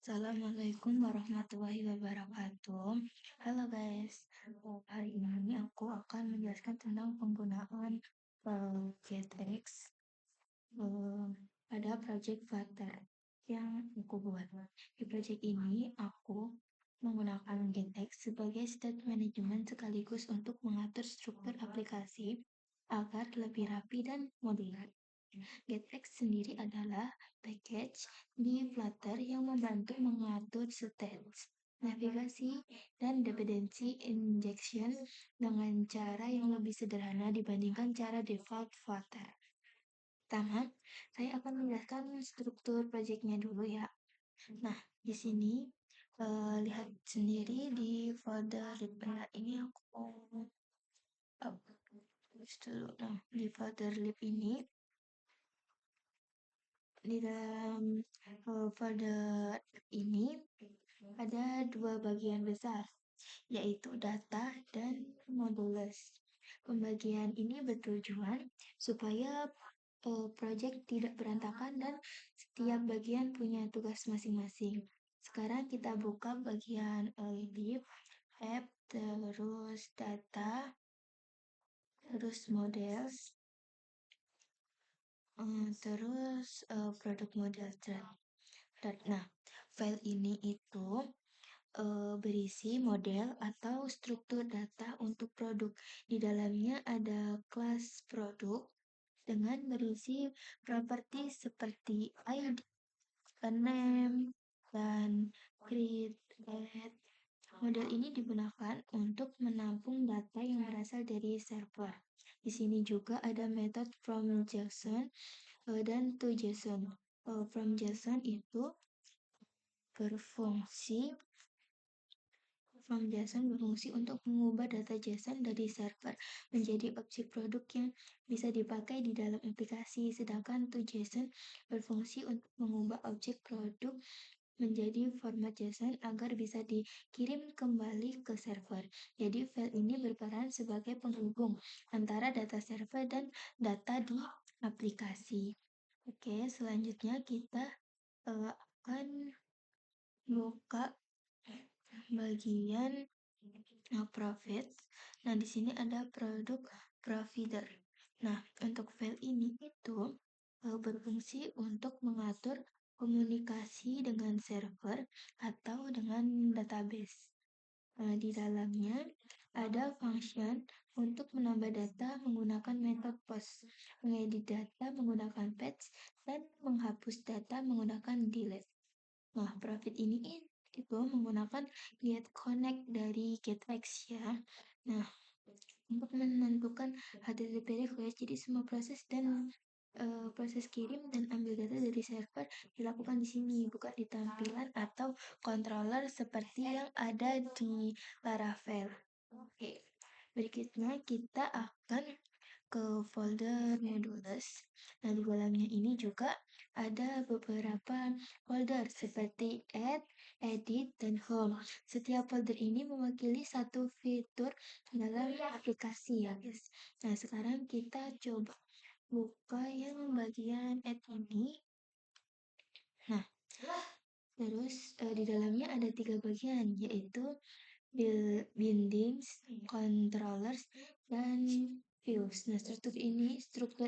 Assalamualaikum warahmatullahi wabarakatuh. Halo guys, hari ini aku akan menjelaskan tentang penggunaan GetX eh, pada project Flutter yang aku buat. Di project ini aku menggunakan GetX sebagai state management sekaligus untuk mengatur struktur aplikasi agar lebih rapi dan modular. GetX sendiri adalah package di Flutter yang membantu mengatur state, navigasi, dan dependency injection dengan cara yang lebih sederhana dibandingkan cara default Flutter. Pertama, saya akan menjelaskan struktur projectnya dulu ya. Nah, di sini lihat sendiri di folder lib ini aku tulis dulu. Nah, di folder lib ini di dalam folder ini ada dua bagian besar, yaitu data dan modules. Pembagian ini bertujuan supaya project tidak berantakan dan setiap bagian punya tugas masing-masing. Sekarang kita buka bagian lib, app, terus data, terus models, terus produk model chart. Nah, file ini itu berisi model atau struktur data untuk produk. Di dalamnya ada kelas produk dengan berisi properti seperti ID, name, dan create, add. Model ini digunakan untuk menampung data yang berasal dari server. Di sini juga ada metode from JSON dan to JSON. From JSON itu berfungsi untuk mengubah data JSON dari server menjadi objek produk yang bisa dipakai di dalam aplikasi, sedangkan to JSON berfungsi untuk mengubah objek produk menjadi format JSON agar bisa dikirim kembali ke server. Jadi file ini berperan sebagai penghubung antara data server dan data di aplikasi. Oke, selanjutnya kita akan buka bagian profit. Nah, di sini ada produk provider. Nah, untuk file ini itu berfungsi untuk mengatur komunikasi dengan server atau dengan database. Di dalamnya ada function untuk menambah data menggunakan metode post, mengedit data menggunakan patch, dan menghapus data menggunakan delete. Nah, profit ini itu menggunakan get connect dari GetX ya. Nah, untuk menentukan HTTP request, jadi semua proses dan proses kirim dan ambil data dari server dilakukan di sini, bukan di tampilan atau controller seperti yang ada di Laravel. Oke, berikutnya kita akan ke folder modules. Nah, di dalamnya ini juga ada beberapa folder seperti add, edit, dan home. Setiap folder ini mewakili satu fitur dalam aplikasi ya guys. Nah, sekarang kita coba buka yang bagian add ini. Nah, terus di dalamnya ada 3 bagian, yaitu bindings, controllers, dan views. Nah, struktur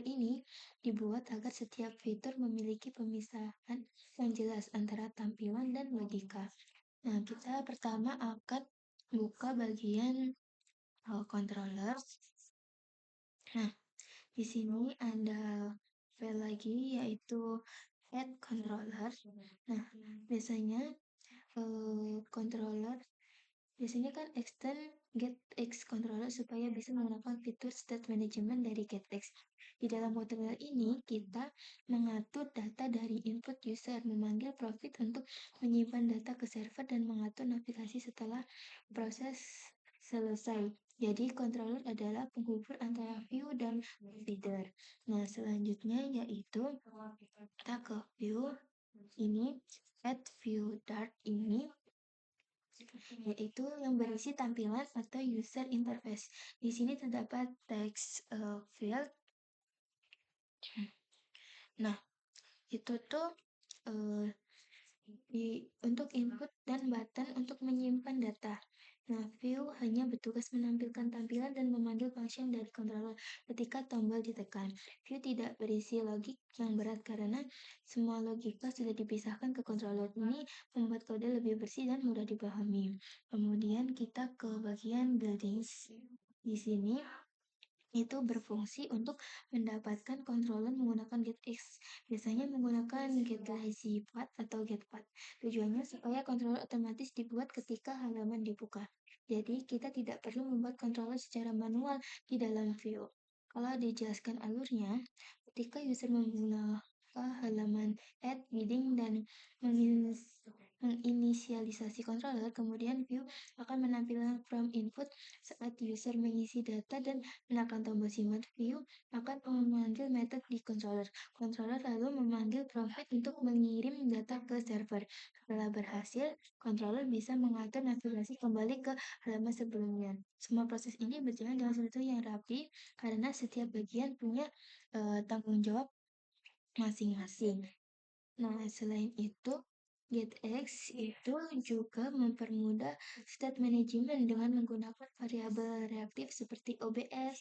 ini dibuat agar setiap fitur memiliki pemisahan yang jelas antara tampilan dan logika. Nah, kita pertama akan buka bagian controllers. Nah, di sini ada file lagi yaitu add controller. Nah, biasanya controller biasanya kan extend GetX controller supaya bisa menggunakan fitur state management dari GetX. Di dalam model ini, kita mengatur data dari input user, memanggil profit untuk menyimpan data ke server, dan mengatur navigasi setelah proses selesai. Jadi, controller adalah penghubung antara view dan feeder. Nah, selanjutnya yaitu kita ke view ini, add view dart ini, yaitu yang berisi tampilan atau user interface. Di sini terdapat text field. Nah, itu tuh Untuk input dan button untuk menyimpan data. Nah, view hanya bertugas menampilkan tampilan dan memanggil function dari controller ketika tombol ditekan. View tidak berisi logik yang berat karena semua logika sudah dipisahkan ke controller. Ini membuat kode lebih bersih dan mudah dipahami. Kemudian kita ke bagian buildings. Di sini itu berfungsi untuk mendapatkan controller menggunakan getX. Biasanya menggunakan getLazyPath atau getPath. Tujuannya supaya controller otomatis dibuat ketika halaman dibuka. Jadi kita tidak perlu membuat controller secara manual di dalam view. Kalau dijelaskan alurnya, ketika user membuka halaman add, bidding, dan menginisialisasi controller, kemudian view akan menampilkan from input saat user mengisi data dan menekan tombol simpan. View akan memanggil method di controller. Controller lalu memanggil prompt untuk mengirim data ke server. Setelah berhasil, controller bisa mengatur navigasi kembali ke halaman sebelumnya. Semua proses ini berjalan dengan struktur yang rapi karena setiap bagian punya tanggung jawab masing-masing. Nah, selain itu, GetX itu juga mempermudah state management dengan menggunakan variabel reaktif seperti OBS.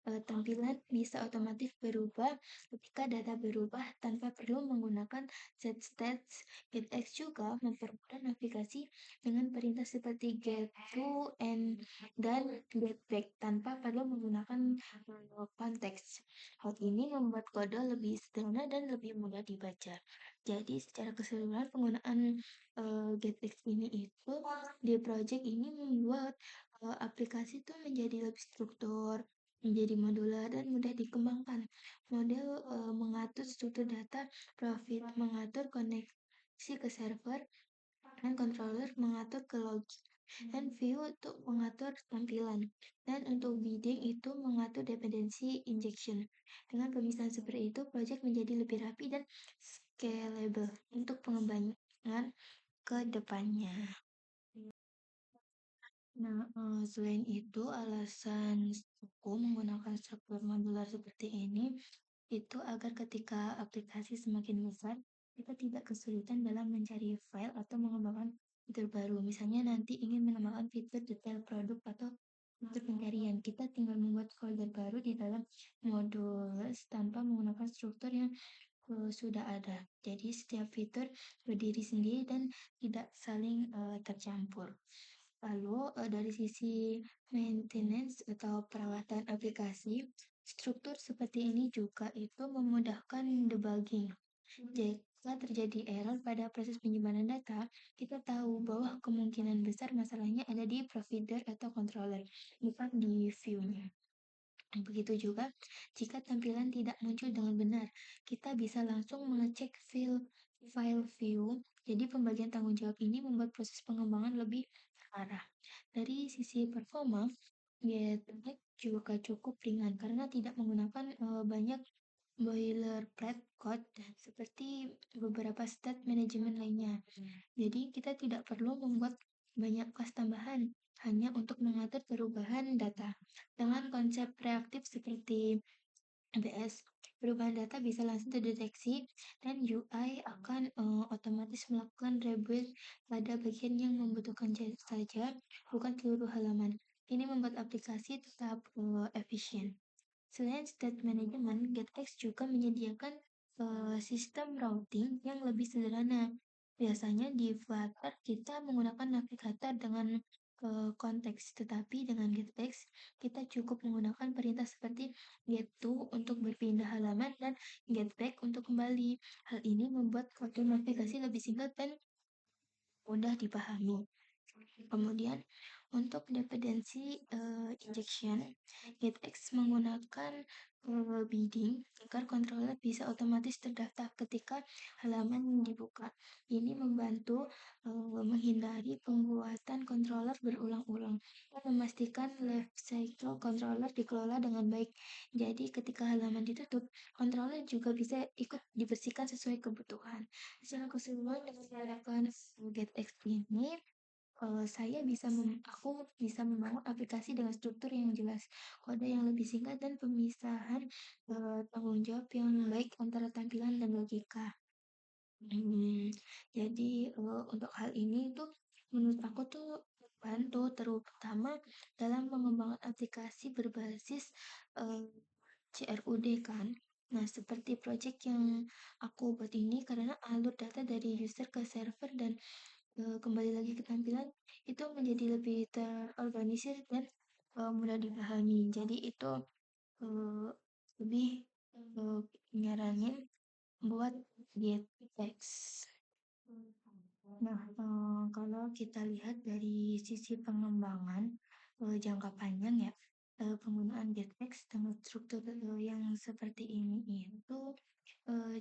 Tampilan bisa otomatis berubah ketika data berubah tanpa perlu menggunakan set stats. GetX juga mempermudah navigasi dengan perintah seperti get to and dan get back tanpa perlu menggunakan konteks. Hal ini membuat kode lebih sederhana dan lebih mudah dibaca. Jadi secara keseluruhan penggunaan GetX ini itu di project ini membuat aplikasi itu menjadi lebih struktur, menjadi modular dan mudah dikembangkan. Model mengatur struktur data, profit mengatur koneksi ke server, dan controller mengatur ke login. Dan view untuk mengatur tampilan. Dan untuk bidding itu mengatur dependency injection. Dengan pemisahan seperti itu, project menjadi lebih rapi dan scalable untuk pengembangan ke depannya. Nah, selain itu, alasan aku menggunakan struktur modular seperti ini itu agar ketika aplikasi semakin besar, kita tidak kesulitan dalam mencari file atau mengembangkan fitur baru. Misalnya nanti ingin mengembangkan fitur detail produk atau fitur pencarian, kita tinggal membuat folder baru di dalam modules tanpa menggunakan struktur yang sudah ada. Jadi setiap fitur berdiri sendiri dan tidak saling tercampur. Lalu dari sisi maintenance atau perawatan aplikasi, struktur seperti ini juga itu memudahkan debugging. Jika terjadi error pada proses penyimpanan data, kita tahu bahwa kemungkinan besar masalahnya ada di provider atau controller, bukan di view-nya. Begitu juga jika tampilan tidak muncul dengan benar, kita bisa langsung mengecek file view. Jadi pembagian tanggung jawab ini membuat proses pengembangan lebih terarah. Dari sisi performa, Getback juga cukup ringan karena tidak menggunakan banyak boilerplate code seperti beberapa state management lainnya. Jadi kita tidak perlu membuat banyak kelas tambahan hanya untuk mengatur perubahan data. Dengan konsep reaktif seperti ABS, perubahan data bisa langsung terdeteksi dan UI akan otomatis melakukan rebuild pada bagian yang membutuhkan saja, bukan seluruh halaman. Ini membuat aplikasi tetap efisien. Selain state management, GetX juga menyediakan sistem routing yang lebih sederhana. Biasanya di Flutter kita menggunakan navigator dengan konteks, tetapi dengan GetX kita cukup menggunakan perintah seperti get to untuk berpindah halaman dan get back untuk kembali. Hal ini membuat kode navigasi lebih singkat dan mudah dipahami. Kemudian untuk dependency injection, GetX menggunakan bidding agar controller bisa otomatis terdaftar ketika halaman dibuka. Ini membantu menghindari pembuatan controller berulang-ulang dan memastikan life cycle controller dikelola dengan baik. Jadi ketika halaman ditutup, controller juga bisa ikut dibersihkan sesuai kebutuhan. Secara keseluruhan dengan menggunakan GetX ini, aku bisa membangun aplikasi dengan struktur yang jelas, kode yang lebih singkat, dan pemisahan tanggung jawab yang baik antara tampilan dan logika. Hmm, jadi, untuk hal ini tuh menurut aku tuh bantu terutama dalam pengembangan aplikasi berbasis, eee, CRUD kan. Nah, seperti project yang aku buat ini karena alur data dari user ke server dan, kembali lagi ke tampilan itu menjadi lebih terorganisir dan, mudah dipahami. Jadi itu, eee, lebih, eee, nyaranin buat Gettex. Nah, kalau kita lihat dari sisi pengembangan jangka panjang ya, penggunaan GetX dengan struktur yang seperti ini itu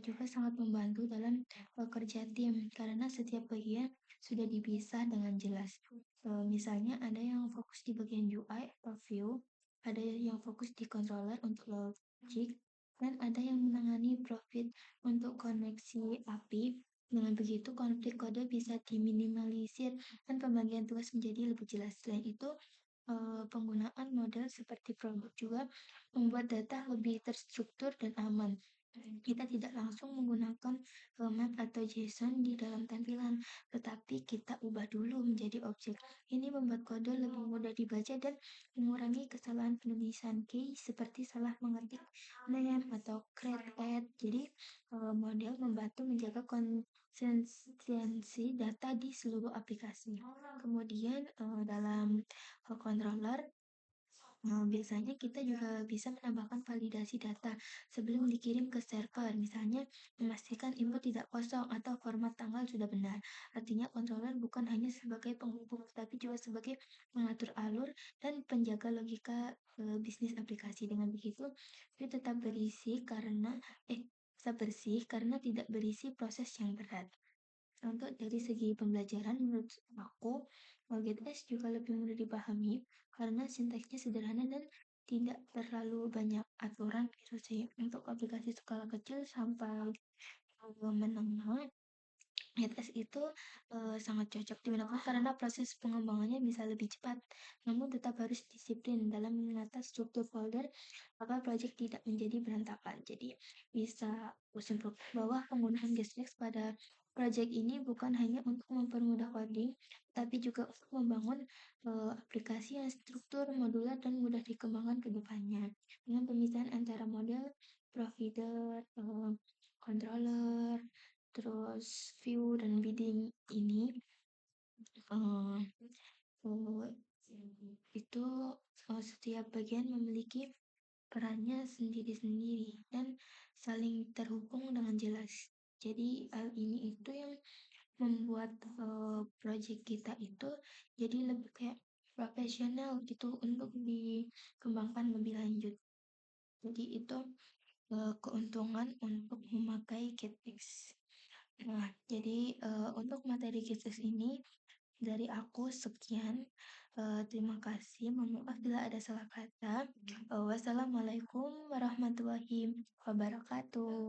juga sangat membantu dalam kerja tim karena setiap bagian sudah dipisah dengan jelas. Misalnya ada yang fokus di bagian UI atau view, ada yang fokus di controller untuk logic, dan ada yang menangani profit untuk koneksi API. Dengan begitu, konflik kode bisa diminimalisir dan pembagian tugas menjadi lebih jelas. Selain itu, penggunaan model seperti produk juga membuat data lebih terstruktur dan aman. Kita tidak langsung menggunakan map atau JSON di dalam tampilan, tetapi kita ubah dulu menjadi objek. Ini membuat kode lebih mudah dibaca dan mengurangi kesalahan penulisan case seperti salah mengetik name atau create add. Jadi, model membantu menjaga konsistensi data di seluruh aplikasi. Kemudian, dalam controller biasanya kita juga bisa menambahkan validasi data sebelum dikirim ke server, misalnya memastikan input tidak kosong atau format tanggal sudah benar. Artinya controller bukan hanya sebagai penghubung, tapi juga sebagai pengatur alur dan penjaga logika bisnis aplikasi. Dengan begitu, itu tetap bersih karena tidak berisi proses yang berat. Untuk dari segi pembelajaran, menurut aku, GTS juga lebih mudah dipahami karena sintaksnya sederhana dan tidak terlalu banyak aturan gitu sih. Untuk aplikasi skala kecil sampai menengah, GTS itu sangat cocok digunakan karena proses pengembangannya bisa lebih cepat, namun tetap harus disiplin dalam menata struktur folder agar project tidak menjadi berantakan. Jadi bisa aku simpulkan bahwa penggunaan GSX pada project ini bukan hanya untuk mempermudah coding, tapi juga untuk membangun aplikasi yang struktur, modular, dan mudah dikembangkan ke depannya. Dengan pemisahan antara model, provider, controller, terus view dan bidding ini eh, eh, itu setiap bagian memiliki perannya sendiri-sendiri dan saling terhubung dengan jelas. Jadi hal ini itu yang membuat project kita itu jadi lebih kayak profesional gitu untuk dikembangkan lebih lanjut. Jadi itu keuntungan untuk memakai GetX. Nah, jadi untuk materi GetX ini dari aku sekian. Terima kasih. Mohon maaf bila ada salah kata. Wassalamualaikum warahmatullahi wabarakatuh.